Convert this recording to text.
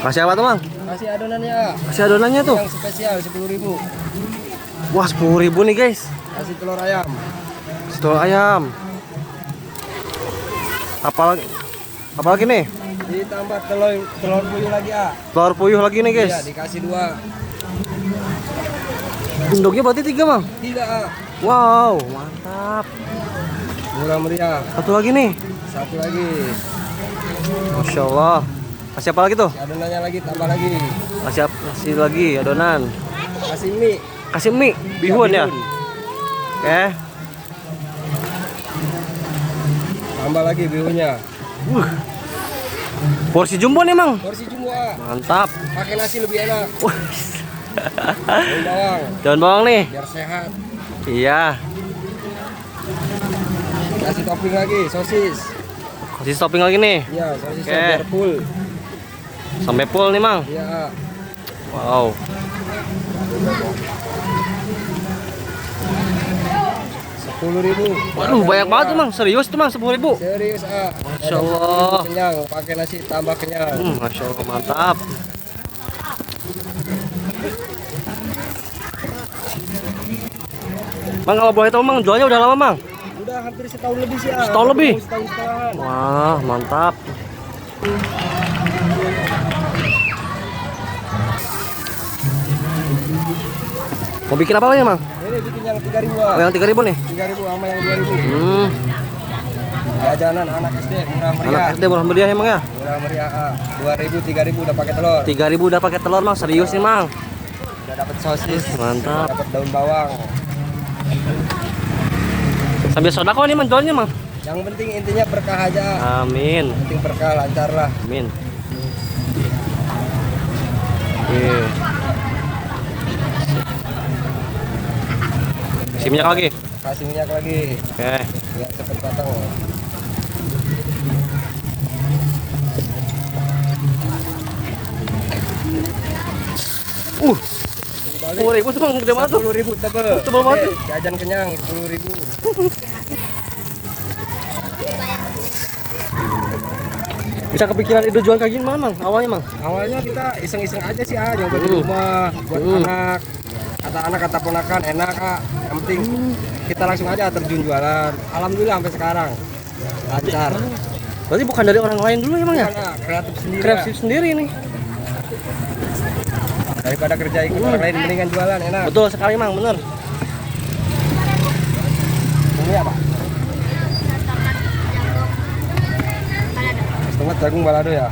Kasih apa tuh, Mang? Kasih adonannya. Kasih adonannya tuh. Yang spesial 10.000. Wah, 10.000 nih, guys. Kasih telur ayam. Telur ayam. Apalagi nih? Ditambah telur puyuh lagi, ah. Telur puyuh lagi nih, guys. Iya, dikasih 2. Induknya berarti 3, Mang? 3, ah. Wow, mantap. Murah meriah. Satu lagi nih. Satu lagi. Masya Allah. Kasih apa lagi tuh? Kasih adonannya lagi, tambah lagi. Kasih lagi adonan. Kasih mie. Kasih mie, bihun ya. Oke. Tambah lagi bihunnya. Porsi jumbo nih, Mang. Porsi jumbo, ah. Mantap. Pakai nasi lebih enak. Daun bawang. Daun bawang nih. Biar sehat. Iya. Kasih topping lagi, sosis. Kasih topping lagi nih. Iya, sosisnya Oke. biar full. Sampai full nih, Mang. Iya. Wow. 10.000. Waduh, banyak banget tuh, Mang. Serius tuh, Mang, 10.000. Serius, ah. Masya Allah. Kenyang, pakai nasi tambah kenyang. Masya Allah, mantap. Mang, kalau boleh tahu, Mang, jualnya udah lama, Mang? Udah hampir setahun lebih sih, ah. Setahun lebih? Setahun setelan. Wah, mantap. Mau bikin apa lagi, Mang? Ini bikin yang 3.000, Oh, ah. yang 3.000 nih? 3.000 sama yang 2.000. Hmm, Jajanan anak SD murah meriah. anak SD murah meriah emang ya? Murah meriah, ah. 2.000, 3.000 udah pakai telur. 3.000 udah pakai telur, Mang. Serius nih, Mang. Udah dapat sosis. Mantap. Dapat daun bawang. Sambil sodako nih, Mang, jualnya, Mang. Yang penting intinya berkah aja. Amin. Yang penting berkah, lancar lah. Amin. Oke. Kasih minyak lagi. Kasih minyak lagi. Oke. Biar cepet matang. Uh, 10.000 tuh, Mang, gede banget tuh. 10.000 tebel. Tebel banget. Oke, jajan kenyang 10.000. Bisa kepikiran ide jual kayak gini, Mang? Awalnya, Mang? Awalnya kita iseng-iseng aja sih, ah, nyoba di rumah buat anak. Kata anak, kata ponakan enak, ah. Yang penting kita langsung aja terjun jualan. Alhamdulillah sampai sekarang lancar. Berarti bukan dari orang lain dulu ya, Mang ya? Bukan, ah, kreatif sendiri. Kreatif sendiri nih. Daripada kerja ikut orang lain mendingan jualan enak. Betul sekali, Mang, bener. Ini apa? Setengah jagung balado ya.